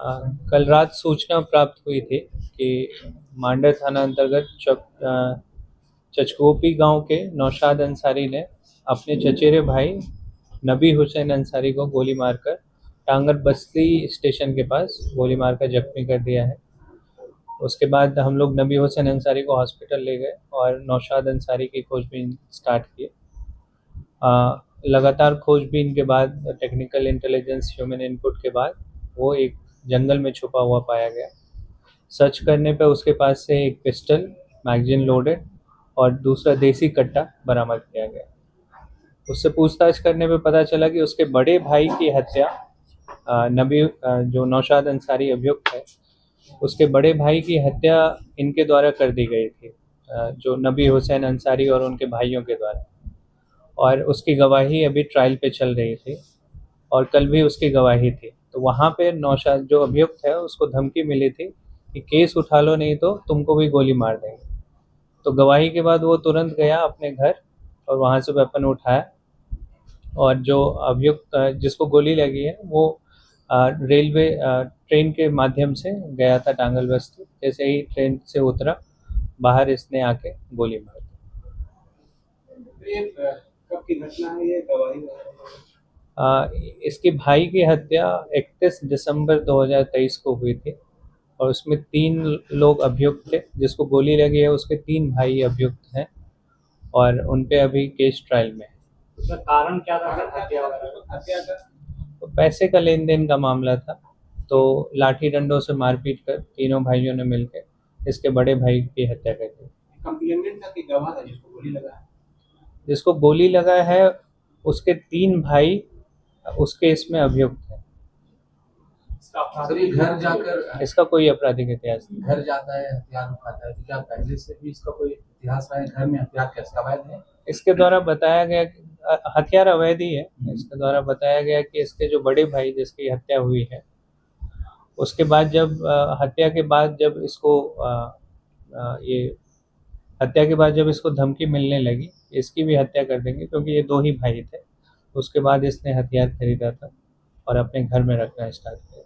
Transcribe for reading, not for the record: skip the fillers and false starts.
कल रात सूचना प्राप्त हुई थी कि मांडर थाना अंतर्गत चचगोपी गांव के नौशाद अंसारी ने अपने चचेरे भाई नबी हुसैन अंसारी को गोली मारकर टांगर बस्ती स्टेशन के पास गोली मारकर जख्मी कर दिया है। उसके बाद हम लोग नबी हुसैन अंसारी को हॉस्पिटल ले गए और नौशाद अंसारी की खोजबीन स्टार्ट की। लगातार खोजबीन के बाद टेक्निकल इंटेलिजेंस ह्यूमन इनपुट के बाद वो एक जंगल में छुपा हुआ पाया गया। सर्च करने पे उसके पास से एक पिस्टल, मैगजीन लोडेड और दूसरा देसी कट्टा बरामद किया गया। उससे पूछताछ करने पे पता चला कि उसके बड़े भाई की हत्या जो नौशाद अंसारी अभियुक्त है, उसके बड़े भाई की हत्या इनके द्वारा कर दी गई थी, जो नबी हुसैन अंसारी और उनके भाइयों के द्वारा। और उसकी गवाही अभी ट्रायल पे चल रही थी और कल भी उसकी गवाही थी। तो वहाँ पे नौशाद जो अभियुक्त है उसको धमकी मिली थी कि केस उठा लो नहीं तो तुमको भी गोली मार देंगे। तो गवाही के बाद वो तुरंत गया अपने घर और वहाँ से वेपन उठाया और जो अभियुक्त जिसको गोली लगी है वो रेलवे ट्रेन के माध्यम से गया था टांगल बस्ती। जैसे ही ट्रेन से उतरा बाहर इसने आके गोली मार दी। कब की घटना है ये गवाही? इसके भाई की हत्या 31 दिसंबर 2023 को हुई थी और उसमें 3 लोग अभियुक्त थे। जिसको गोली लगी है उसके 3 भाई अभियुक्त हैं और उन पे अभी केस ट्रायल में है। उसका कारण क्या था हत्या का? तो पैसे का लेन देन का मामला था। तो लाठी डंडों से मारपीट कर तीनों भाइयों ने मिलकर इसके बड़े भाई की हत्या कर दी। कंप्लेनेंट था कि गवाह था जिसको गोली लगा है? जिसको गोली लगा है उसके 3 भाई उस केस में अभियुक्त है। सर ये घर जाकर इसका कोई आपराधिक इतिहास नहीं। घर जाता है, हथियार उठाता है, तो क्या पहले से भी इसका कोई इतिहास रहा है? घर में हथियार कैसे अवैध है? इसके द्वारा बताया गया हथियार अवैध ही है। इसके द्वारा बताया गया कि इसके जो बड़े भाई जिसकी हत्या हुई है उसके बाद जब हत्या के बाद जब इसको ये हत्या के बाद जब इसको धमकी मिलने लगी इसकी भी हत्या कर देंगे, क्योंकि ये 2 ही भाई थे। उसके बाद इसने हथियार खरीदा था और अपने घर में रखना स्टार्ट किया।